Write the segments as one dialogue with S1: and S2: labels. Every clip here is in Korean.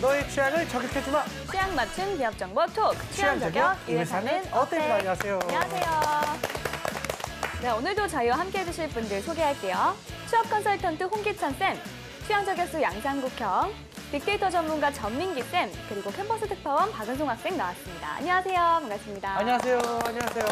S1: 너의 취향을 저격해주마.
S2: 취향 맞춤 기업 정보 톡. 취향 저격 이 회사는 어때?
S1: 안녕하세요.
S2: 안녕하세요. 네, 오늘도 저희와 함께 해주실 분들 소개할게요. 취업 컨설턴트 홍기찬 쌤, 취향 저격수 양상국형, 빅데이터 전문가 전민기 쌤, 그리고 캠퍼스 특파원 박은송 학생 나왔습니다. 안녕하세요. 반갑습니다.
S1: 안녕하세요. 안녕하세요.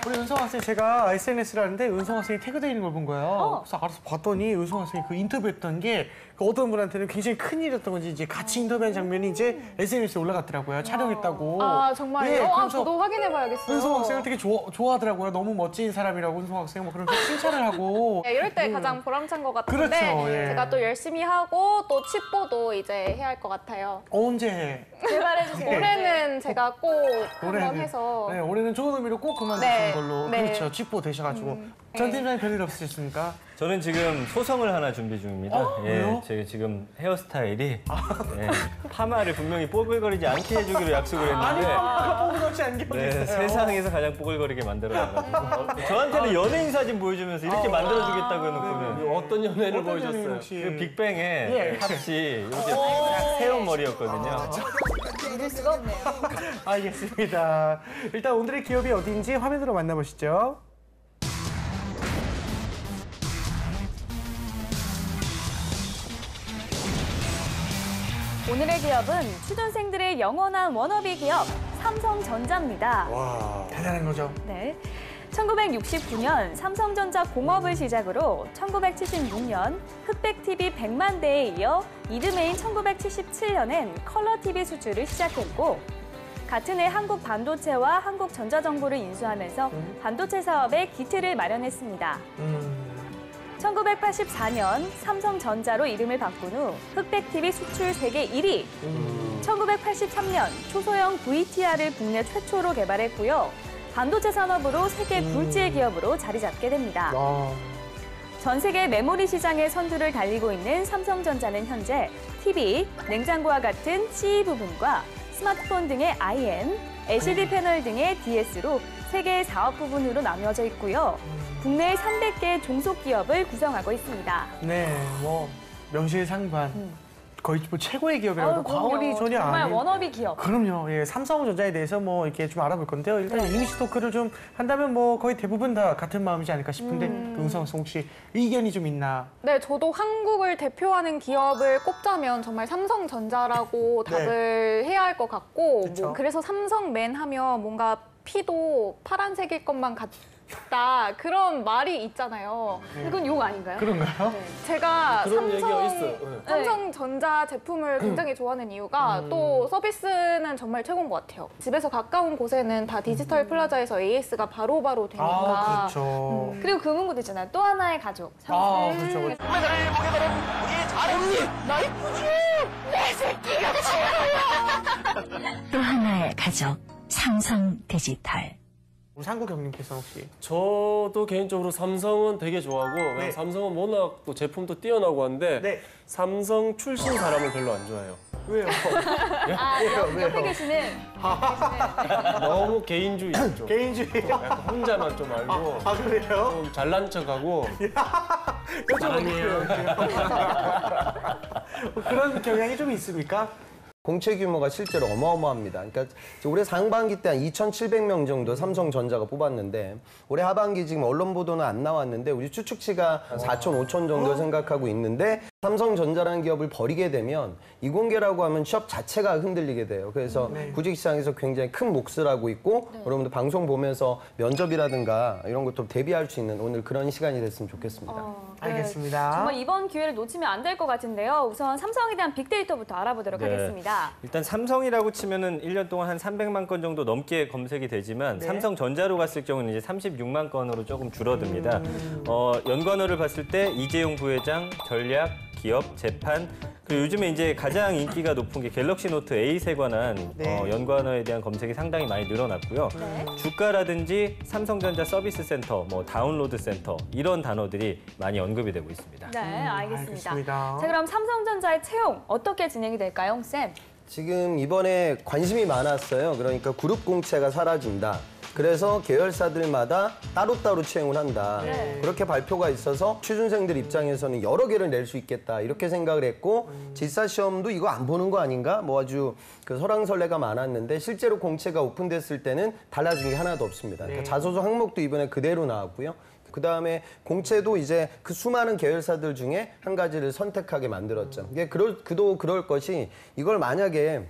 S1: 우리 은성 학생, 제가 SNS를 하는데 은성 학생이 태그되어 있는 걸 본 거예요. 그래서 알아서 봤더니 은성 학생이 그 인터뷰했던 게 어떤 분한테는 굉장히 큰일이었던 건지 이제 같이 인터뷰한 장면이 이제 SNS에 올라갔더라고요. 촬영했다고.
S3: 아, 정말요?
S1: 네,
S3: 아, 저도 확인해봐야겠어요.
S1: 은성 학생을 되게 좋아하더라고요. 너무 멋진 사람이라고 은성 학생 뭐 그런 칭찬을 하고.
S3: 네, 이럴 때 가장 보람찬 것 같은데
S1: 그렇죠, 예.
S3: 제가 또 열심히 하고 또 칩보도 이제 해야 할 것 같아요.
S1: 언제 해?
S2: 제발해주세요.
S3: 올해는 제가 꼭 한번 해서
S1: 네, 올해는 좋은 의미로 꼭 그만두시는 걸로. 그렇죠. 칩보 되셔가지고. 전 팀장님 별일 없으셨습니까?
S4: 저는 지금 소성을 하나 준비 중입니다.
S1: 왜요?
S4: 제가 지금 헤어스타일이 파마를 분명히 뽀글거리지 않게 해주기로 약속을 했는데
S1: 파마가 뽀글거리지 않게
S4: 네, 세상에서 가장 뽀글거리게 만들어놔가지고 저한테는 연예인 사진 보여주면서 이렇게 만들어주겠다고 해놓고는
S5: 어떤 연예인을 보여줬어요?
S4: 그 빅뱅의 합시 이렇게 딱 세운 머리였거든요.
S2: 믿을 수가 없네요.
S1: 알겠습니다. 일단 오늘의 기업이 어디인지 화면으로 만나보시죠.
S2: 오늘의 기업은 취준생들의 영원한 워너비 기업 삼성전자입니다.
S1: 와, 대단한 거죠.
S2: 네. 1969년 삼성전자 공업을 시작으로 1976년 흑백 TV 100만 대에 이어 이듬해인 1977년엔 컬러 TV 수출을 시작했고 같은 해 한국 반도체와 한국 전자정보를 인수하면서 반도체 사업의 기틀을 마련했습니다. 1984년 삼성전자로 이름을 바꾼 후 흑백 TV 수출 세계 1위, 1983년 초소형 VTR을 국내 최초로 개발했고요. 반도체 산업으로 세계 굴지의 기업으로 자리 잡게 됩니다. 전 세계 메모리 시장의 선두를 달리고 있는 삼성전자는 현재 TV, 냉장고와 같은 CE 부분과 스마트폰 등의 IM, LCD 패널 등의 DS로 세 개의 사업 부분으로 나누어져 있고요. 국내 300개의 종속기업을 구성하고 있습니다.
S1: 네, 뭐 명실상부한 거의 뭐 최고의 기업이라고 과언이 전혀
S2: 정말
S1: 아닌.
S2: 워너비 기업.
S1: 그럼요. 예, 삼성전자에 대해서 뭐 이렇게 좀 알아볼 건데요. 일단 이미지 토크를 좀 한다면 뭐 거의 대부분 다 같은 마음이지 않을까 싶은데 은성 씨 혹시 의견이 좀 있나?
S3: 네, 저도 한국을 대표하는 기업을 꼽자면 정말 삼성전자라고 답을 해야 할 것 같고
S1: 그쵸.
S3: 그래서 삼성맨 하면 뭔가 피도 파란색일 것만 같다 그런 말이 있잖아요.
S2: 이건 욕 아닌가요?
S1: 그런가요?
S3: 제가
S5: 그런 얘기가 있어요.
S3: 삼성전자 제품을 굉장히 좋아하는 이유가 또 서비스는 정말 최고인 것 같아요. 집에서 가까운 곳에는 다 디지털 플라자에서 AS가 바로바로 되니까.
S1: 아, 그렇죠.
S2: 그리고 그 문구도 있잖아요. 또 하나의 가족.
S1: 아, 그렇죠.
S6: 또 하나의 가족, 삼성 디지털.
S1: 우리 상국 형님께서 혹시
S5: 저도 개인적으로 삼성은 되게 좋아하고
S1: 네.
S5: 삼성은 워낙 또 제품도 뛰어나고 한데
S1: 네.
S5: 삼성 출신 사람을 별로 안 좋아해요.
S1: 왜요?
S2: 옆에 계시는
S5: 너무 개인주의 좀.
S1: 개인주의.
S5: 약간 혼자만 좀 알고
S1: 아, 그래요?
S5: 좀 잘난 척하고
S1: 아니에요. 그런 경향이 좀 있습니까?
S7: 공채 규모가 실제로 어마어마합니다. 그러니까 올해 상반기 때 한 2,700명 정도 삼성전자가 뽑았는데 올해 하반기 지금 언론 보도는 안 나왔는데 우리 추측치가 4천, 5천 정도 생각하고 있는데 삼성전자라는 기업을 버리게 되면 이공계라고 하면 취업 자체가 흔들리게 돼요. 그래서 구직시장에서 굉장히 큰 몫을 하고 있고 여러분들 방송 보면서 면접이라든가 이런 것도 대비할 수 있는 오늘 그런 시간이 됐으면 좋겠습니다.
S1: 알겠습니다.
S2: 정말 이번 기회를 놓치면 안 될 것 같은데요. 우선 삼성에 대한 빅데이터부터 알아보도록 하겠습니다.
S4: 일단 삼성이라고 치면은 1년 동안 한 300만 건 정도 넘게 검색이 되지만 삼성전자로 갔을 경우는 이제 36만 건으로 조금 줄어듭니다. 연관어를 봤을 때 이재용 부회장, 전략, 기업, 재판, 그리고 요즘에 이제 가장 인기가 높은 게 갤럭시 노트 A에 관한 연관어에 대한 검색이 상당히 많이 늘어났고요. 주가라든지 삼성전자 서비스 센터, 뭐 다운로드 센터 이런 단어들이 많이 언급이 되고 있습니다.
S2: 네, 알겠습니다.
S1: 알겠습니다.
S2: 자, 그럼 삼성전자의 채용 어떻게 진행이 될까요, 쌤?
S7: 지금 이번에 관심이 많았어요. 그러니까 그룹 공채가 사라진다. 그래서 계열사들마다 따로따로 채용을 한다. 그렇게 발표가 있어서 취준생들 입장에서는 여러 개를 낼 수 있겠다 이렇게 생각을 했고 지사 시험도 이거 안 보는 거 아닌가? 뭐 아주 그 설왕설래가 많았는데 실제로 공채가 오픈됐을 때는 달라진 게 하나도 없습니다. 그러니까 자소서 항목도 이번에 그대로 나왔고요. 그다음에 공채도 이제 그 수많은 계열사들 중에 한 가지를 선택하게 만들었죠. 이게 그럴 것이 이걸 만약에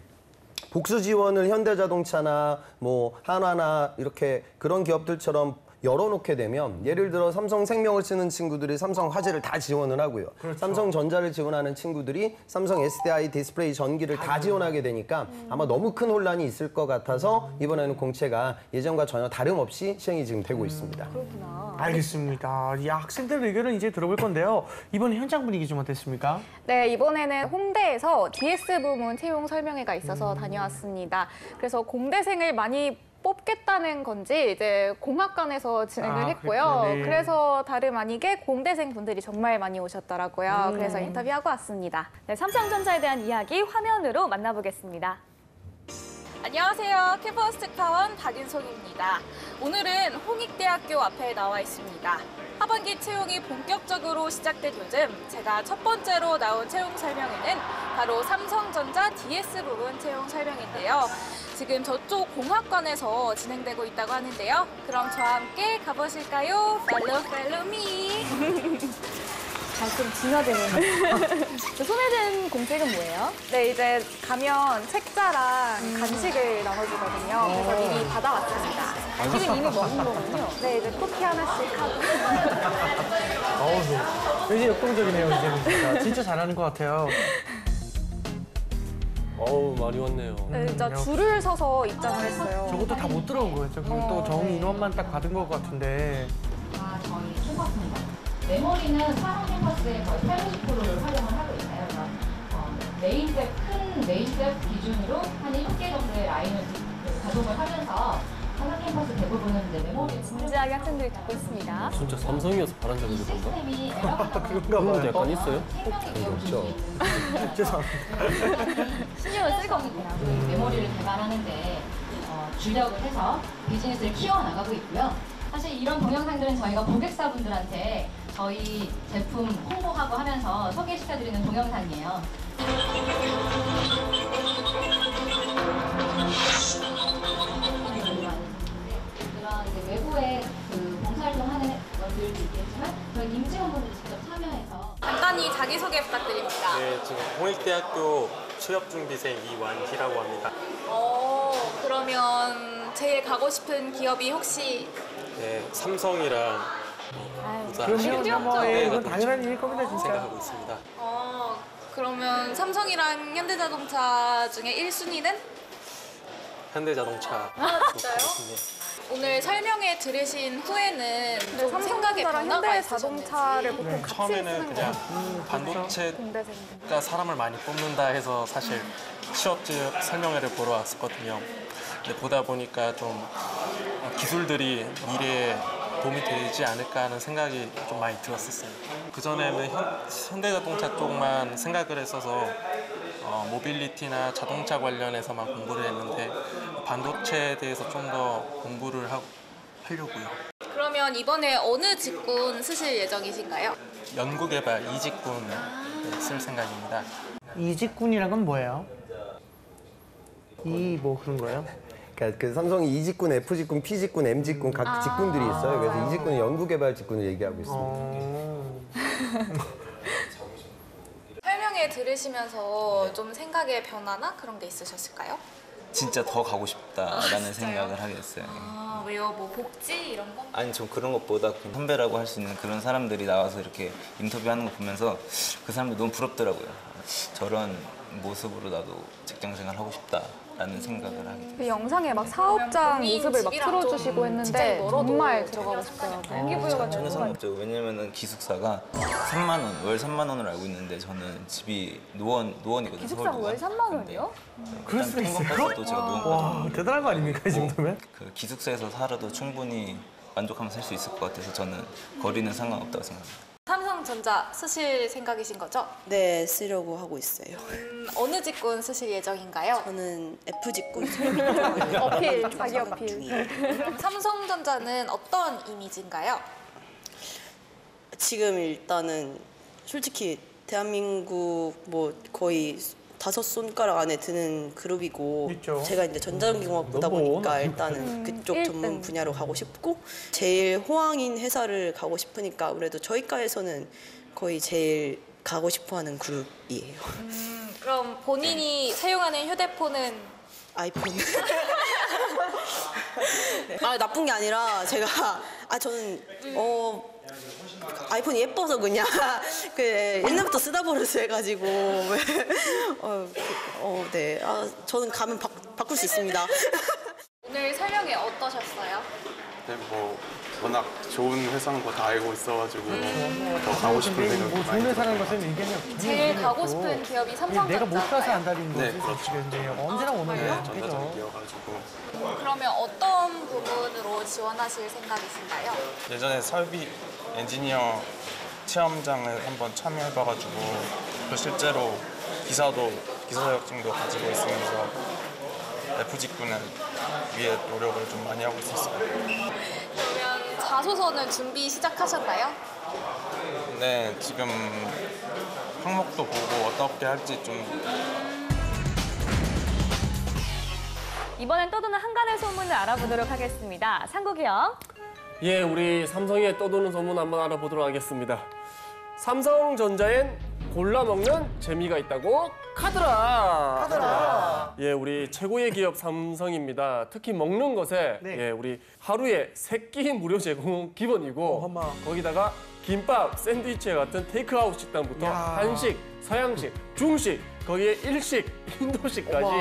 S7: 복수 지원을 현대자동차나 뭐 한화나 이렇게 그런 기업들처럼 열어놓게 되면 예를 들어 삼성생명을 쓰는 친구들이 삼성화재를 다 지원을 하고요. 삼성전자를 지원하는 친구들이 삼성 SDI 디스플레이 전기를 다 지원하게 되니까 아마 너무 큰 혼란이 있을 것 같아서 이번에는 공채가 예전과 전혀 다름없이 시행이 지금 되고 있습니다.
S2: 그렇구나.
S1: 알겠습니다. 이 학생들 의견을 이제 들어볼 건데요. 이번 현장 분위기 좀 어땠습니까?
S3: 네, 이번에는 홍대에서 DS 부문 채용 설명회가 있어서 다녀왔습니다. 그래서 공대생을 많이 뽑겠다는 건지 이제 공학관에서 진행을 했고요.
S1: 그랬구나. 네.
S3: 그래서 다름 아니게 공대생 분들이 정말 많이 오셨더라고요. 그래서 인터뷰하고 왔습니다.
S2: 네, 삼성전자에 대한 이야기 화면으로 만나보겠습니다.
S8: 안녕하세요. 캠퍼스 특파원 박윤송입니다. 오늘은 홍익대학교 앞에 나와 있습니다. 하반기 채용이 본격적으로 시작된 요즘 제가 첫 번째로 나온 채용 설명회는 바로 삼성전자 DS 부분 채용 설명인데요. 지금 저쪽 공학관에서 진행되고 있다고 하는데요. 그럼 저와 함께 가보실까요? Follow me.
S2: 좀 진화되는. 저 손에 든 공책은 뭐예요?
S3: 네, 이제 가면 책자랑 간식을 나눠주거든요. 그래서 미리 받아왔습니다.
S2: 간식은 이미 먹은 거군요.
S3: 네, 이제 쿠키 하나씩 하고.
S1: 굉장히 역동적이네요, 이제는. 진짜 잘하는 것 같아요.
S5: 어우, 많이 왔네요.
S3: 네, 진짜 줄을 서서 입장을 했어요.
S1: 저것도 다 못 들어온 거였죠. 그럼 또 정 인원만 딱 받은 것 같은데.
S9: 저희 캠퍼스입니다. 메모리는 사랑 캠퍼스의 거의 80%를 활용을 하고 있어요. 그래서 큰 메인셋 기준으로 한 7개 정도의 라인을 가동을 하면서 사랑 캠퍼스 대부분은 이제 메모리
S2: 진지하게 학생들이 듣고 있습니다.
S5: 진짜 삼성이어서 바란 적이 있는 건가?
S9: 시스템이
S1: 그런가
S5: 그런 거
S1: 봐요.
S5: 약간 있어요?
S7: 없죠.
S1: 죄송합니다.
S2: 신경을 쓸 겁니다.
S9: 메모리를 개발하는데 주력을 해서 비즈니스를 키워나가고 있고요. 사실 이런 동영상들은 저희가 고객사분들한테 저희 제품 홍보하고 하면서 소개시켜드리는 동영상이에요. 그런 이제 외부에 그 봉사활동하는 것들도 있겠지만 저희 임직원분들이 직접 참여해서
S8: 간단히 자기소개 부탁드립니다.
S10: 네, 지금 공익대학교 취업준비생 이완희라고 합니다.
S8: 그러면 제일 가고 싶은 기업이 혹시
S10: 네, 삼성이랑
S1: 그럼요, 뭐, 예, 이건 당연한 일일 겁니다, 진짜.
S10: 생각하고 있습니다.
S8: 그러면 삼성이랑 현대자동차 중에 1순위는?
S10: 현대자동차.
S8: 진짜요? 오늘 설명회 들으신 후에는 좀 생각의
S3: 삼성전자랑
S8: 변화가 있으셨는지.
S3: 현대자동차를 보통 같이
S10: 처음에는
S3: 쓰는
S10: 그냥
S3: 거
S10: 반도체가
S3: 공대생들.
S10: 사람을 많이 뽑는다 해서 사실 취업지 설명회를 보러 왔었거든요. 근데 보다 보니까 좀 기술들이 미래에 도움이 되지 않을까 하는 생각이 좀 많이 들었었어요. 그전에는 현대자동차 쪽만 생각을 했어서 모빌리티나 자동차 관련해서만 공부를 했는데 반도체에 대해서 좀 더 공부를 하려고요.
S8: 그러면 이번에 어느 직군 쓰실 예정이신가요?
S10: 연구개발 이직군 쓸 생각입니다.
S1: 이직군이란 건 뭐예요? 뭐 그런 거예요?
S7: 그러니까 그 삼성이 E직군, F직군, P직군, M직군 각 직군들이 있어요. 그래서 E직군은 연구개발 직군을 얘기하고 있습니다.
S8: 설명회 들으시면서 좀 생각의 변화나 그런 게 있으셨을까요?
S11: 진짜 더 가고 싶다라는 생각을 하게 됐어요.
S8: 왜요? 뭐 복지 이런 거?
S11: 아니 전 그런 것보다 그냥 선배라고 할 수 있는 그런 사람들이 나와서 이렇게 인터뷰하는 거 보면서 그 사람들 너무 부럽더라고요. 저런 모습으로 나도 직장생활 하고 싶다라는 생각을 하게 됐어요.
S3: 그 영상에 막 사업장
S8: 본인
S3: 모습을 막
S8: 집이랑
S3: 틀어주시고
S8: 좀
S3: 했는데
S8: 직장이 멀어도
S3: 정말 들어가고 싶어요.
S8: 동기부여가
S11: 전혀 상관없죠. 왜냐면은 기숙사가 3만 원, 월 3만 원을 알고 있는데 저는 집이 노원이거든요.
S2: 기숙사가 월 3만 원이요?
S1: 그럴 수가 있어요?
S11: 통학까지도 제가 노원까지
S1: 와, 대단한 거 아닙니까, 이 정도면?
S11: 그 기숙사에서 살아도 충분히 만족하면서 살 수 있을 것 같아서 저는 거리는 상관없다고 생각합니다.
S8: 삼성전자 쓰실 생각이신 거죠?
S12: 네, 쓰려고 하고 있어요.
S8: 어느 직군 쓰실 예정인가요?
S12: 저는 F 직군.
S3: 어필, 자기 어필.
S8: 그럼 삼성전자는 어떤 이미지인가요?
S12: 지금 일단은 솔직히 대한민국 뭐 거의 5손가락 안에 드는 그룹이고
S1: 있죠.
S12: 제가 이제 전자전기공학부다 보니까 일단은 그쪽 전문 분야로 가고 싶고 제일 호황인 회사를 가고 싶으니까 아무래도 저희 과에서는 거의 제일 가고 싶어하는 그룹이에요.
S8: 그럼 본인이 사용하는 휴대폰은
S12: 아이폰. 아, 나쁜 게 아니라 제가 저는 아이폰이 예뻐서 그냥 옛날부터 쓰다 버려서 해가지고 네. 저는 가면 바꿀 수 있습니다.
S8: 오늘 설명회 어떠셨어요?
S13: 네, 뭐 워낙 좋은 회사인 거 다 알고 있어가지고 더 가고 싶은 생각이
S1: 뭐 좋은 회사라는 것은 의견이 없죠.
S8: 제일 가고 싶은 기업이 삼성전자인가요?
S1: 내가 못 가서 안달인 거지.
S13: 네, 그렇죠.
S1: 근데 언제나 오는
S13: 네,
S1: 거야.
S13: 전자전기여가지고
S8: 그러면 어떤 부분으로 지원하실 생각이신가요?
S13: 예전에 설비 엔지니어 체험장을 한번 참여해봐가지고 또 실제로 기사 자격증도 가지고 있으면서 F 직군을 위해 노력을 좀 많이 하고 있었어요.
S8: 그러면 자소서는 준비 시작하셨나요?
S13: 네, 지금 항목도 보고 어떻게 할지 좀
S2: 이번엔 떠도는 한간의 소문을 알아보도록 하겠습니다. 상국이요.
S5: 예, 우리 삼성의 떠도는 소문 한번 알아보도록 하겠습니다. 삼성전자엔 골라 먹는 재미가 있다고 카더라. 예, 우리 최고의 기업 삼성입니다. 특히 먹는 것에 예, 우리 하루에 3끼 무료 제공 기본이고 거기다가 김밥, 샌드위치 같은 테이크아웃 식당부터 한식, 서양식, 중식, 거기에 일식, 인도식까지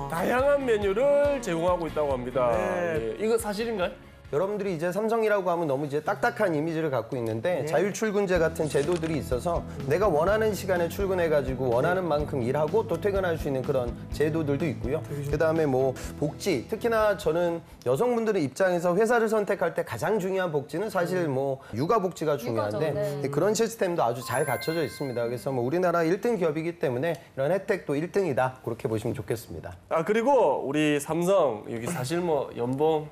S5: 다양한 메뉴를 제공하고 있다고 합니다. 예, 이거 사실인가요?
S7: 여러분들이 이제 삼성이라고 하면 너무 이제 딱딱한 이미지를 갖고 있는데 자율출근제 같은 제도들이 있어서 내가 원하는 시간에 출근해가지고 원하는 만큼 일하고 또 퇴근할 수 있는 그런 제도들도 있고요. 그다음에 뭐 복지, 특히나 저는 여성분들의 입장에서 회사를 선택할 때 가장 중요한 복지는 사실 뭐 육아 복지가 중요한데 그런 시스템도 아주 잘 갖춰져 있습니다. 그래서 뭐 우리나라 1등 기업이기 때문에 이런 혜택도 1등이다 그렇게 보시면 좋겠습니다.
S5: 그리고 우리 삼성 여기 사실 뭐 연봉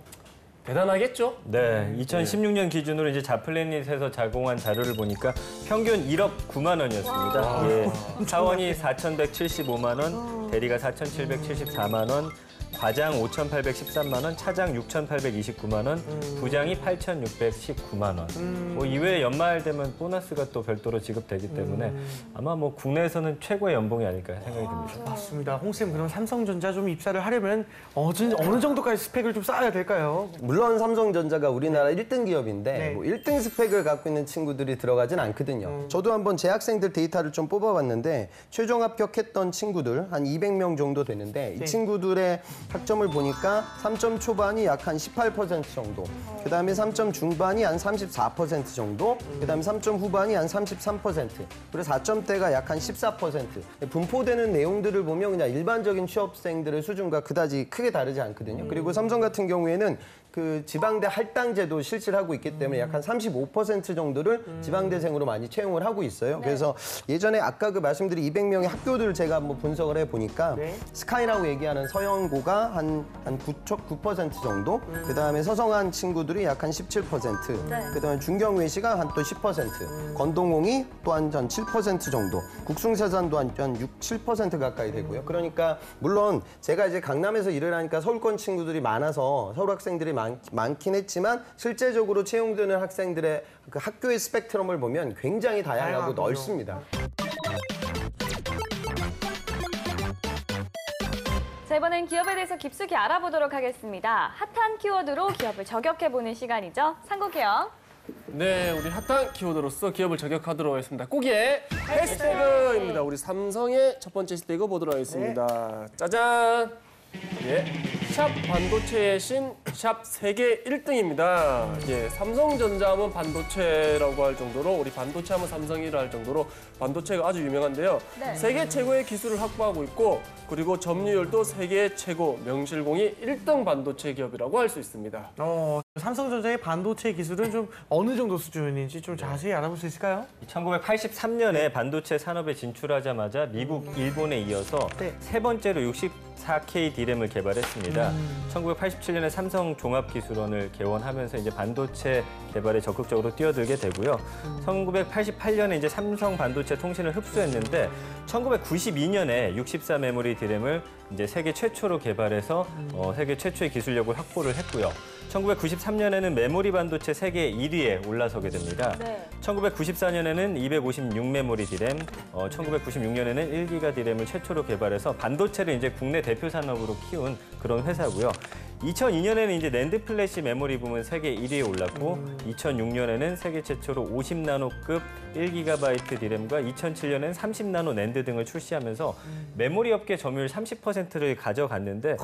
S5: 대단하겠죠?
S4: 네, 2016년 기준으로 이제 자플래닛에서 제공한 자료를 보니까 평균 1억 9만 원이었습니다. 예, 사원이 4,175만 원, 대리가 4,774만 원, 과장 5,813만 원, 차장 6,829만 원, 부장이 8,619만 원. 뭐 이외에 연말 되면 보너스가 또 별도로 지급되기 때문에 아마 뭐 국내에서는 최고의 연봉이 아닐까 생각이 듭니다.
S1: 맞습니다. 홍쌤, 그럼 삼성전자 좀 입사를 하려면 어느 정도까지 스펙을 좀 쌓아야 될까요?
S7: 물론 삼성전자가 우리나라 1등 기업인데 뭐 1등 스펙을 갖고 있는 친구들이 들어가진 않거든요. 저도 한번 재학생들 데이터를 좀 뽑아봤는데 최종 합격했던 친구들 한 200명 정도 되는데 이 친구들의 학점을 보니까 3점 초반이 약 한 18% 정도, 그다음에 3점 중반이 한 34% 정도, 그다음에 3점 후반이 한 33%, 그리고 4점대가 약 한 14%. 분포되는 내용들을 보면 그냥 일반적인 취업생들의 수준과 그다지 크게 다르지 않거든요. 그리고 삼성 같은 경우에는 그 지방대 할당제도 실시를 하고 있기 때문에 약 한 35% 정도를 지방대생으로 많이 채용을 하고 있어요. 그래서 예전에 아까 그 말씀드린 200명의 학교들을 제가 한번 분석을 해보니까 스카이라고 얘기하는 서영고가 한 9% 정도, 그다음에 서성한 친구들이 약 한 17%, 그다음에 중경외시가 한 또 10%, 건동홍이 또한 7% 정도, 국숭세산도 한 6, 7% 가까이 되고요. 그러니까 물론 제가 이제 강남에서 일을 하니까 서울권 친구들이 많아서 서울 학생들이 많긴 했지만 실제적으로 채용되는 학생들의 그 학교의 스펙트럼을 보면 굉장히 다양하고 넓습니다.
S2: 자, 이번엔 기업에 대해서 깊숙이 알아보도록 하겠습니다. 핫한 키워드로 기업을 저격해보는 시간이죠. 상국이요.
S5: 네, 우리 핫한 키워드로서 기업을 저격하도록 하겠습니다. 꾸기의 해시태그입니다. 우리 삼성의 첫 번째 해시태그 보도록 하겠습니다. 짜잔! 예, 샵 반도체의 신, 샵 세계 1등입니다. 예, 삼성전자 하면 반도체라고 할 정도로, 우리 반도체 하면 삼성이라 할 정도로 반도체가 아주 유명한데요. 세계 최고의 기술을 확보하고 있고, 그리고 점유율도 세계 최고, 명실공히 1등 반도체 기업이라고 할 수 있습니다.
S1: 삼성전자의 반도체 기술은 좀 어느 정도 수준인지 좀 자세히 알아볼 수 있을까요?
S4: 1983년에 반도체 산업에 진출하자마자 미국, 일본에 이어서 세 번째로 64K D램을 개발했습니다. 1987년에 삼성 종합기술원을 개원하면서 이제 반도체 개발에 적극적으로 뛰어들게 되고요. 1988년에 이제 삼성 반도체 통신을 흡수했는데 1992년에 64 메모리 D램을 이제 세계 최초로 개발해서 세계 최초의 기술력을 확보를 했고요. 1993년에는 메모리 반도체 세계 1위에 올라서게 됩니다. 1994년에는 256 메모리 D램, 1996년에는 1기가 D램을 최초로 개발해서 반도체를 이제 국내 대표 산업으로 키운 그런 회사고요. 2002년에는 이제 낸드 플래시 메모리 부문 세계 1위에 올랐고 2006년에는 세계 최초로 50나노급 1GB D램과 2007년에는 30나노 낸드 등을 출시하면서 메모리 업계 점유율 30%를 가져갔는데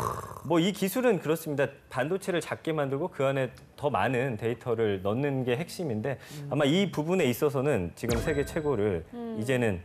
S4: 뭐 이 기술은 그렇습니다. 반도체를 작게 만들고 그 안에 더 많은 데이터를 넣는 게 핵심인데 아마 이 부분에 있어서는 지금 세계 최고를 이제는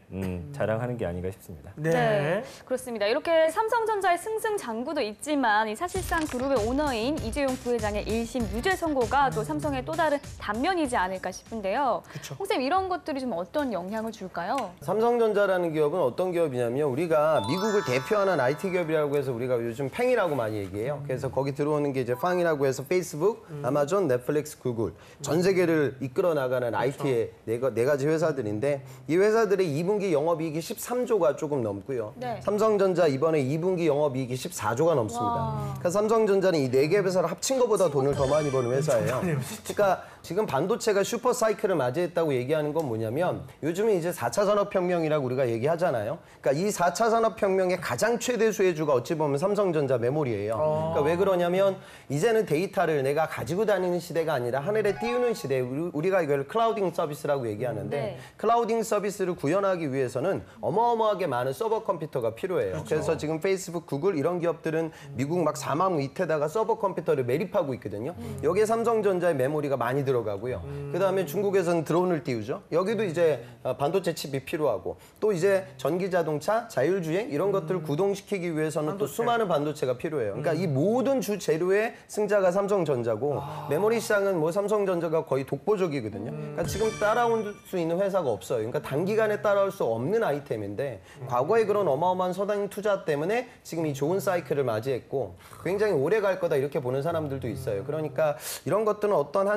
S4: 자랑하는 게 아닌가 싶습니다.
S2: 네, 그렇습니다. 이렇게 삼성전자의 승승장구도 있지만 사실상 그룹의 오너인 이재용 부회장의 1심 유죄 선고가 또 삼성의 또 다른 단면이지 않을까 싶은데요. 홍쌤, 이런 것들이 좀 어떤 영향을 줄까요?
S7: 삼성전자라는 기업은 어떤 기업이냐면 우리가 미국을 대표하는 IT 기업이라고 해서 우리가 요즘 팽이라고 많이 얘기해요. 그래서 거기 들어오는 게 이제 팡이라고 해서 페이스북, 아마존, 넷플릭스, 구글 전 세계를 이끌어 나가는 IT의 네 가지 회사들인데 이 회사들의 2분기 영업이익이 13조가 조금 넘고요. 삼성전자 이번에 2분기 영업이익이 14조가 넘습니다. 그러니까 삼성전자는 이 4개 회사를 합친 것보다 돈을 더 많이 버는 회사예요. 그러니까 지금 반도체가 슈퍼 사이클을 맞이했다고 얘기하는 건 뭐냐면 요즘에 이제 4차 산업혁명이라고 우리가 얘기하잖아요. 그러니까 이 4차 산업혁명의 가장 최대 수혜주가 어찌 보면 삼성전자 메모리예요. 그러니까 왜 그러냐면 이제는 데이터를 내가 가지고 다니는 시대가 아니라 하늘에 띄우는 시대, 우리가 이걸 클라우딩 서비스라고 얘기하는데 클라우딩 서비스를 구현하기 위해서는 어마어마하게 많은 서버 컴퓨터가 필요해요. 그래서 지금 페이스북, 구글 이런 기업들은 미국 막 사막 밑에다가 서버 컴퓨터를 매립하고 있거든요. 여기에 삼성전자의 메모리가 많이 들어가고요. 그다음에 중국에서는 드론을 띄우죠. 여기도 이제 반도체 칩이 필요하고 또 이제 전기 자동차, 자율주행 이런 것들을 구동시키기 위해서는 또 수많은 반도체가 필요해요. 그러니까 이 모든 주 재료의 승자가 삼성전자고 메모리 시장은 뭐 삼성전자가 거의 독보적이거든요. 그러니까 지금 따라올 수 있는 회사가 없어요. 그러니까 단기간에 따라올 수 없는 아이템인데 과거에 그런 어마어마한 서당 투자 때문에 지금 이 좋은 사이클을 맞이했고 굉장히 오래 갈 거다 이렇게 보는 사람들도 있어요. 그러니까 이런 것들은 어떤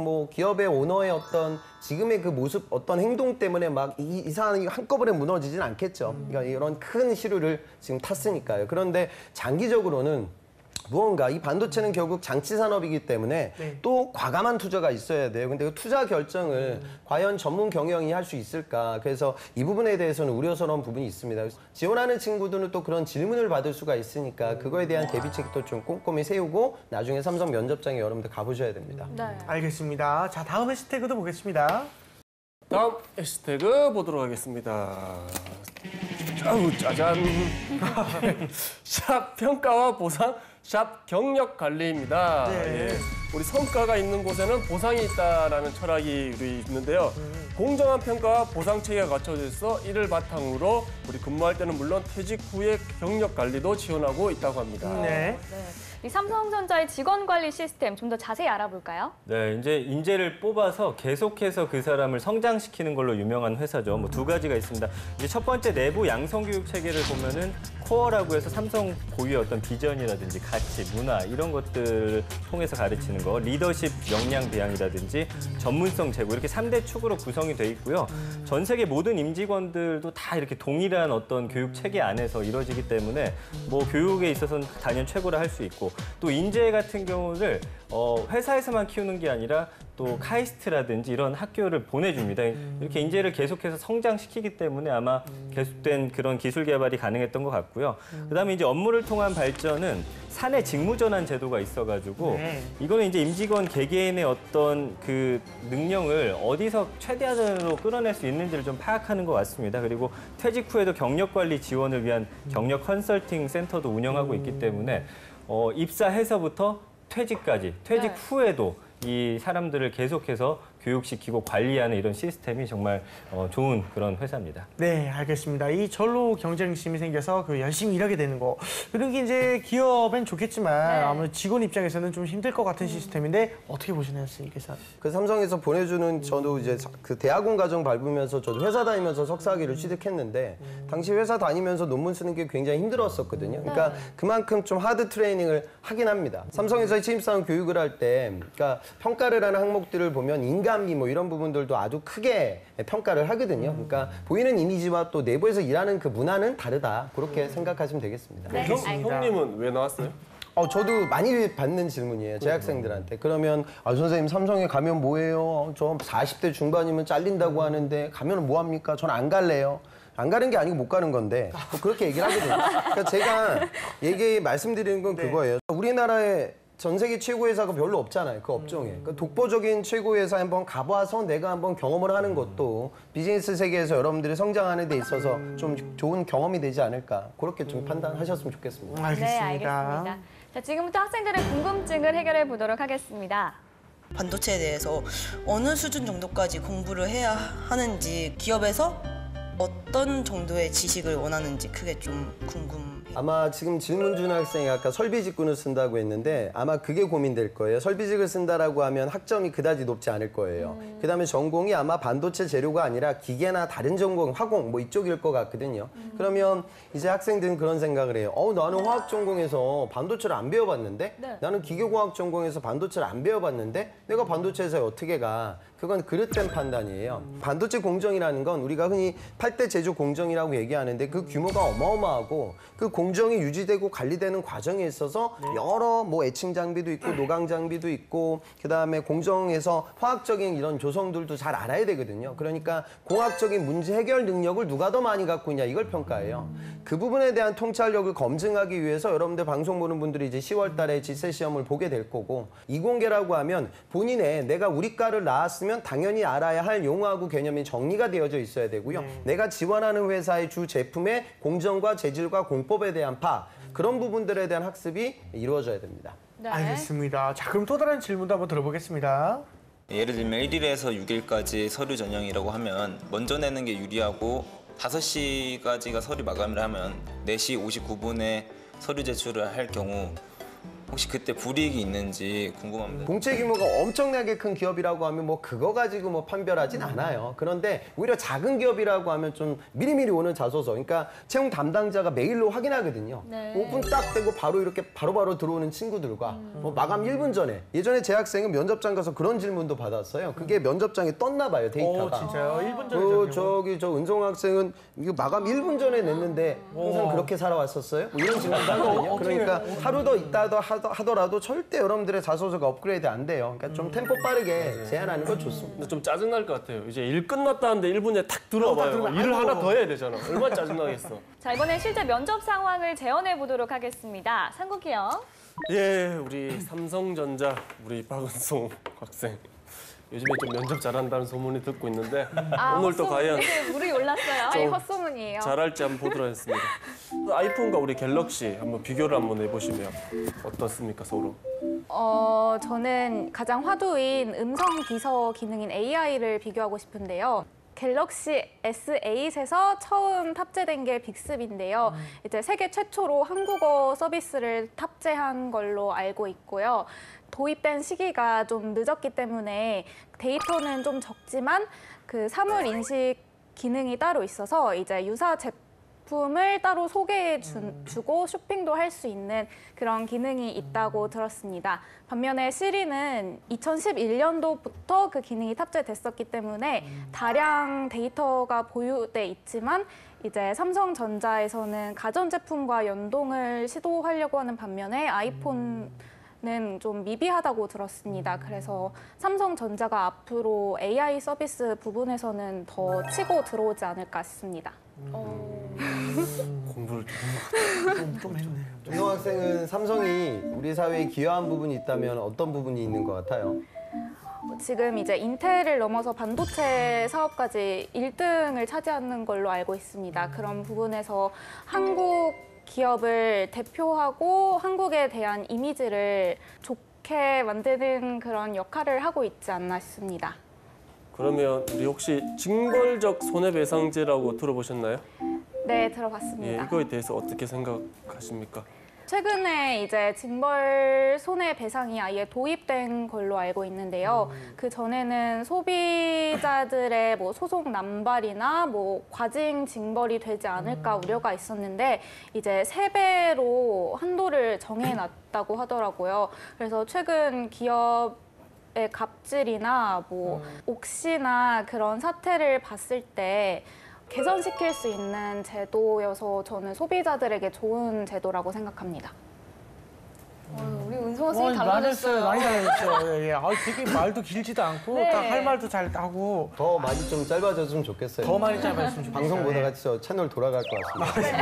S7: 뭐 기업의 오너의 어떤 지금의 그 모습, 어떤 행동 때문에 막 이상하게 한꺼번에 무너지진 않겠죠. 그러니까 이런 큰 시류를 지금 탔으니까요. 그런데 장기적으로는 무언가 이 반도체는 결국 장치 산업이기 때문에 또 과감한 투자가 있어야 돼요. 근데 그 투자 결정을 과연 전문 경영이 할 수 있을까? 그래서 이 부분에 대해서는 우려스러운 부분이 있습니다. 지원하는 친구들은 또 그런 질문을 받을 수가 있으니까 그거에 대한 대비책도 좀 꼼꼼히 세우고 나중에 삼성 면접장에 여러분들 가보셔야 됩니다.
S1: 알겠습니다. 자, 다음 해시태그도 보겠습니다.
S5: 다음 해시태그 보도록 하겠습니다. 아우 짜잔. 샵 평가와 보상, 샵 경력 관리입니다. 예. 우리 성과가 있는 곳에는 보상이 있다라는 철학이 우리 있는데요. 공정한 평가와 보상 체계가 갖춰져 있어 이를 바탕으로 우리 근무할 때는 물론 퇴직 후의 경력 관리도 지원하고 있다고 합니다.
S2: 이 삼성전자의 직원 관리 시스템 좀 더 자세히 알아볼까요?
S4: 네, 이제 인재를 뽑아서 계속해서 그 사람을 성장시키는 걸로 유명한 회사죠. 뭐 두 가지가 있습니다. 이제 첫 번째 내부 양성 교육 체계를 보면은 코어라고 해서 삼성 고유의 어떤 비전이라든지 가치, 문화 이런 것들을 통해서 가르치는 거, 리더십 역량 배양이라든지 전문성 제고 이렇게 3대 축으로 구성이 돼 있고요. 전 세계 모든 임직원들도 다 이렇게 동일한 어떤 교육 체계 안에서 이루어지기 때문에 뭐 교육에 있어서는 단연 최고라 할 수 있고 또 인재 같은 경우를 회사에서만 키우는 게 아니라 또 카이스트라든지 이런 학교를 보내줍니다. 이렇게 인재를 계속해서 성장시키기 때문에 아마 계속된 그런 기술 개발이 가능했던 것 같고요. 그다음에 이제 업무를 통한 발전은 사내 직무전환 제도가 있어가지고 이거는 이제 임직원 개개인의 어떤 그 능력을 어디서 최대한으로 끌어낼 수 있는지를 좀 파악하는 것 같습니다. 그리고 퇴직 후에도 경력 관리 지원을 위한 경력 컨설팅 센터도 운영하고 있기 때문에 입사해서부터 퇴직까지, 퇴직 후에도 이 사람들을 계속해서 교육시키고 관리하는 이런 시스템이 정말 좋은 그런 회사입니다.
S1: 네, 알겠습니다. 이 절로 경쟁심이 생겨서 그 열심히 일하게 되는 거. 이런 게 이제 기업엔 좋겠지만 아무래도 직원 입장에서는 좀 힘들 것 같은 시스템인데 어떻게 보시나요, 선생님께서?
S7: 그 삼성에서 보내주는 저도 이제 그 대학원 과정 밟으면서 저도 회사 다니면서 석사학위를 취득했는데 당시 회사 다니면서 논문 쓰는 게 굉장히 힘들었었거든요. 그러니까 그만큼 좀 하드 트레이닝을 하긴 합니다. 삼성에서 신입사원 교육을 할 때 그러니까 평가를 하는 항목들을 보면 인간미 뭐 이런 부분들도 아주 크게 평가를 하거든요. 그러니까 보이는 이미지와 또 내부에서 일하는 그 문화는 다르다. 그렇게 생각하시면 되겠습니다.
S5: 네, 형님은 왜 나왔어요?
S7: 저도 많이 받는 질문이에요. 재학생들한테. 그러면 선생님 삼성에 가면 뭐예요? 저 40대 중반이면 잘린다고 하는데 가면 뭐 합니까? 전 안 갈래요. 안 가는 게 아니고 못 가는 건데 그렇게 얘기를 하거든요. 그러니까 제가 말씀드리는 건 그거예요. 우리나라에 전 세계 최고 회사가 별로 없잖아요. 그 업종에. 그러니까 독보적인 최고 회사에 한번 가봐서 내가 한번 경험을 하는 것도 비즈니스 세계에서 여러분들이 성장하는 데 있어서 좀 좋은 경험이 되지 않을까. 그렇게 좀 판단하셨으면 좋겠습니다.
S2: 네, 알겠습니다. 자, 지금부터 학생들의 궁금증을 해결해 보도록 하겠습니다.
S12: 반도체에 대해서 어느 수준 정도까지 공부를 해야 하는지 기업에서 어떤 정도의 지식을 원하는지 그게 좀 궁금해요.
S7: 아마 지금 질문 준 학생이 아까 설비직군을 쓴다고 했는데 아마 그게 고민될 거예요. 설비직을 쓴다라고 하면 학점이 그다지 높지 않을 거예요. 그다음에 전공이 아마 반도체 재료가 아니라 기계나 다른 전공, 화공 뭐 이쪽일 것 같거든요. 그러면 이제 학생들은 그런 생각을 해요. 나는 화학 전공에서 반도체를 안 배워봤는데 나는 기계공학 전공에서 반도체를 안 배워봤는데 내가 반도체 회사에 어떻게 가? 그건 그릇된 판단이에요. 반도체 공정이라는 건 우리가 흔히 8대 제조 공정이라고 얘기하는데 그 규모가 어마어마하고 그 공정이 유지되고 관리되는 과정에 있어서 여러 뭐 애칭 장비도 있고 노강 장비도 있고 그다음에 공정에서 화학적인 이런 조성들도 잘 알아야 되거든요. 그러니까 공학적인 문제 해결 능력을 누가 더 많이 갖고 있냐 이걸 평가해요. 그 부분에 대한 통찰력을 검증하기 위해서 여러분들 방송 보는 분들이 이제 10월 달에 지세 시험을 보게 될 거고 이공계라고 하면 본인의 내가 우리 과를 나왔으면 당연히 알아야 할 용어하고 개념이 정리가 되어져 있어야 되고요. 내가 지원하는 회사의 주 제품의 공정과 재질과 공법에 대한 파악 그런 부분들에 대한 학습이 이루어져야 됩니다.
S1: 네. 알겠습니다. 자, 그럼 또 다른 질문도 한번 들어보겠습니다.
S11: 예를 들면 1일에서 6일까지 서류 전형이라고 하면 먼저 내는 게 유리하고 5시까지가 서류 마감을 하면 4시 59분에 서류 제출을 할 경우 혹시 그때 불이익이 있는지 궁금합니다.
S7: 공채 규모가 엄청나게 큰 기업이라고 하면 뭐 그거 가지고 뭐 판별하진 않아요. 그런데 오히려 작은 기업이라고 하면 좀 미리미리 오는 자소서. 그러니까 채용 담당자가 메일로 확인하거든요. 5분 딱 되고 바로 이렇게 바로바로 들어오는 친구들과 뭐 마감 1분 전에. 예전에 제 학생은 면접장 가서 그런 질문도 받았어요. 그게 면접장에 떴나 봐요, 데이터가.
S1: 진짜요? 1분 전에.
S7: 저 은성 학생은 이거 마감 1분 전에 냈는데 항상 그렇게 살아왔었어요? 뭐 이런 질문도 하거든요. 그러니까 하루 더 있다도 하더라도 절대 여러분들의 자소서가 업그레이드 안 돼요. 그러니까 좀 템포 빠르게 제안하는 건 좋습니다.
S5: 근데 좀 짜증날 것 같아요. 이제 일 끝났다는데 1분에 탁 들어와봐요. 일을 하나 더 해야 되잖아. 얼마나 짜증나겠어.
S2: 자, 이번엔 실제 면접 상황을 재현해 보도록 하겠습니다. 상국이요.
S5: 예, 우리 삼성전자 우리 박은송 학생. 요즘에 좀 면접 잘한다는 소문이 듣고 있는데 오늘 또 과연
S3: 물이 올랐어요. 아니, 헛소문이에요.
S5: 잘할지 한번 보도록 하겠습니다. 아이폰과 우리 갤럭시 한번 비교를 한번 해보시면 어떻습니까, 서로?
S3: 저는 가장 화두인 음성 비서 기능인 AI를 비교하고 싶은데요. 갤럭시 S8에서 처음 탑재된 게 빅습인데요. 이제 세계 최초로 한국어 서비스를 탑재한 걸로 알고 있고요. 도입된 시기가 좀 늦었기 때문에 데이터는 좀 적지만 그 사물 인식 기능이 따로 있어서 이제 유사 제품을 따로 소개해 주고 쇼핑도 할 수 있는 그런 기능이 있다고 들었습니다. 반면에 시리는 2011년도부터 그 기능이 탑재됐었기 때문에 다량 데이터가 보유돼 있지만 이제 삼성전자에서는 가전제품과 연동을 시도하려고 하는 반면에 아이폰은 좀 미비하다고 들었습니다. 그래서 삼성전자가 앞으로 AI 서비스 부분에서는 더 치고 들어오지 않을까 싶습니다.
S5: 공부를
S7: 좀 했네요. 은성 학생은 삼성이 우리 사회에 기여한 부분이 있다면 어떤 부분이 있는 것 같아요?
S3: 지금 이제 인텔을 넘어서 반도체 사업까지 1등을 차지하는 걸로 알고 있습니다. 그런 부분에서 한국 기업을 대표하고 한국에 대한 이미지를 좋게 만드는 그런 역할을 하고 있지 않나 싶습니다.
S5: 그러면 우리 혹시 징벌적 손해배상제라고 들어보셨나요?
S3: 네, 들어봤습니다.
S5: 예, 이거에 대해서 어떻게 생각하십니까?
S3: 최근에 이제 징벌 손해배상이 아예 도입된 걸로 알고 있는데요. 그 전에는 소비자들의 뭐 소송 남발이나 뭐 과징 징벌이 되지 않을까 우려가 있었는데 이제 3배로 한도를 정해놨다고 하더라고요. 그래서 최근 기업의 갑질이나 뭐 옥시나 그런 사태를 봤을 때 개선시킬 수 있는 제도여서 저는 소비자들에게 좋은 제도라고 생각합니다.
S2: 우리 은송 학생이 달라졌어요.
S1: 많이 달라졌어요. 예, 예. 되게 말도 길지도 않고
S2: 네.
S1: 딱 할 말도 잘 하고
S7: 더 많이 좀 짧아졌으면 좋겠어요.
S1: 더 많이 짧아졌으면 좋겠어요.
S7: 방송 보다가 저 채널 돌아갈 것 같습니다.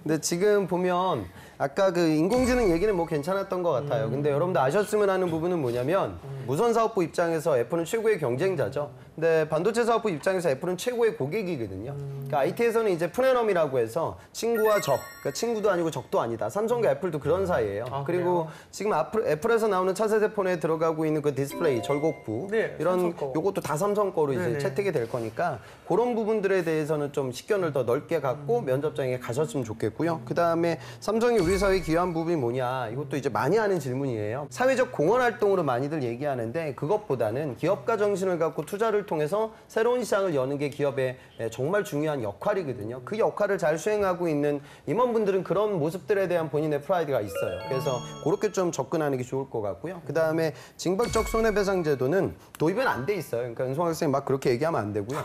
S7: 근데 지금 보면 아까 그 인공지능 얘기는 뭐 괜찮았던 것 같아요. 근데 여러분들 아셨으면 하는 부분은 뭐냐면 무선사업부 입장에서 애플은 최고의 경쟁자죠. 근데 반도체 사업부 입장에서 애플은 최고의 고객이거든요. 그러니까 IT에서는 이제 프레넘이라고 해서 친구와 적, 그러니까 친구도 아니고 적도 아니다. 삼성과 애플도 그런 사이예요. 그리고 지금 애플에서 나오는 차세대 폰에 들어가고 있는 그 디스플레이, 절곡부 이런 요것도 다 삼성 거로 이제 채택이 될 거니까 그런 부분들에 대해서는 좀 식견을 더 넓게 갖고 면접장에 가셨으면 좋겠고요. 그다음에 삼성이 우리 사회에 기여한 부분이 뭐냐, 이것도 이제 많이 하는 질문이에요. 사회적 공헌 활동으로 많이들 얘기하는데 그것보다는 기업가 정신을 갖고 투자를 통해서 새로운 시장을 여는 게 기업의 정말 중요한 역할이거든요. 그 역할을 잘 수행하고 있는 임원분들은 그런 모습들에 대한 본인의 프라이드가 있어요. 그래서 그렇게 좀 접근하는 게 좋을 것 같고요. 그다음에 징벌적 손해배상 제도는 도입은 안 돼 있어요. 그러니까 은송 학생이 막 그렇게 얘기하면 안 되고요.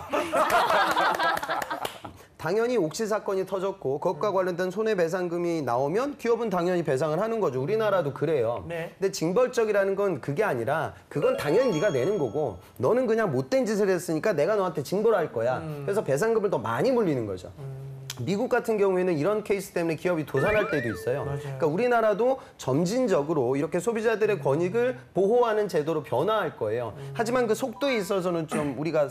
S7: 당연히 옥시 사건이 터졌고 그것과 관련된 손해배상금이 나오면 기업은 당연히 배상을 하는 거죠. 우리나라도 그래요. 근데 징벌적이라는 건 그게 아니라 그건 당연히 네가 내는 거고 너는 그냥 못된 짓을 했으니까 내가 너한테 징벌할 거야. 그래서 배상금을 더 많이 물리는 거죠. 미국 같은 경우에는 이런 케이스 때문에 기업이 도산할 때도 있어요. 그러니까 우리나라도 점진적으로 이렇게 소비자들의 권익을 보호하는 제도로 변화할 거예요. 하지만 그 속도에 있어서는 좀 우리가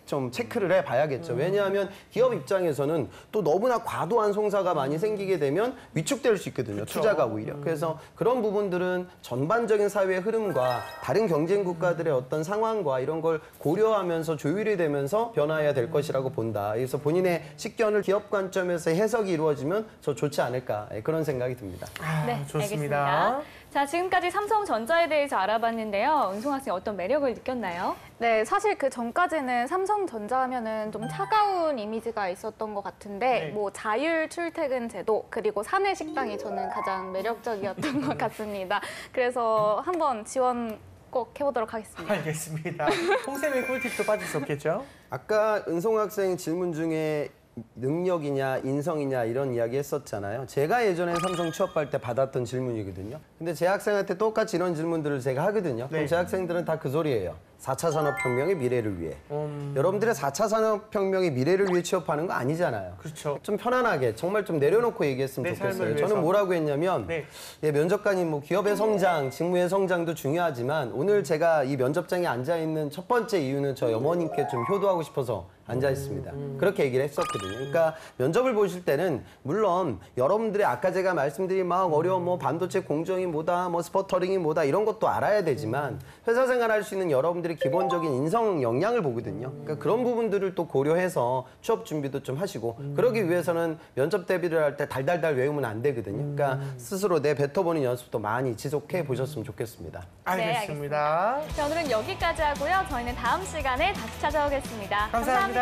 S7: 좀 체크를 해봐야겠죠. 왜냐하면 기업 입장에서는 또 너무나 과도한 송사가 많이 생기게 되면 위축될 수 있거든요. 투자가 오히려. 그래서 그런 부분들은 전반적인 사회의 흐름과 다른 경쟁 국가들의 어떤 상황과 이런 걸 고려하면서 조율이 되면서 변화해야 될 것이라고 본다. 그래서 본인의 식견을 기업 관점에서 해석이 이루어지면 더 좋지 않을까, 그런 생각이 듭니다.
S2: 네,
S1: 좋습니다.
S2: 알겠습니다. 자, 지금까지 삼성전자에 대해서 알아봤는데요. 은송 학생 어떤 매력을 느꼈나요?
S3: 네, 사실 그 전까지는 삼성전자 하면은 좀 차가운 이미지가 있었던 것 같은데 뭐 자율 출퇴근 제도 그리고 사내 식당이 저는 가장 매력적이었던 것 같습니다. 그래서 한번 지원 꼭 해보도록 하겠습니다.
S1: 알겠습니다. 홍쌤의 꿀팁도 빠질 수 없겠죠?
S7: 아까 은송 학생 질문 중에 능력이냐 인성이냐 이런 이야기 했었잖아요. 제가 예전에 삼성 취업할 때 받았던 질문이거든요. 근데 제 학생한테 똑같이 이런 질문들을 제가 하거든요. 그럼 제 학생들은 다 그 소리예요. 4차 산업혁명의 미래를 위해. 여러분들의 4차 산업혁명의 미래를 위해 취업하는 거 아니잖아요.
S1: 그렇죠.
S7: 좀 편안하게 정말 좀 내려놓고 얘기했으면 좋겠어요. 저는 뭐라고 했냐면 면접관이 뭐 기업의 성장, 직무의 성장도 중요하지만 오늘 제가 이 면접장에 앉아있는 첫 번째 이유는 저희 어머님께 좀 효도하고 싶어서 앉아 있습니다. 그렇게 얘기를 했었거든요. 그러니까 면접을 보실 때는 물론 여러분들이 아까 제가 말씀드린 막 어려운 뭐 반도체 공정이 뭐다, 뭐 스퍼터링이 뭐다 이런 것도 알아야 되지만 회사 생활할 수 있는 여러분들이 기본적인 인성 역량을 보거든요. 그러니까 그런 부분들을 또 고려해서 취업 준비도 좀 하시고 그러기 위해서는 면접 대비를 할 때 달달달 외우면 안 되거든요. 그러니까 스스로 내 뱉어보는 연습도 많이 지속해 보셨으면 좋겠습니다.
S1: 알겠습니다.
S2: 자, 오늘은 여기까지 하고요. 저희는 다음 시간에 다시 찾아오겠습니다.
S1: 감사합니다.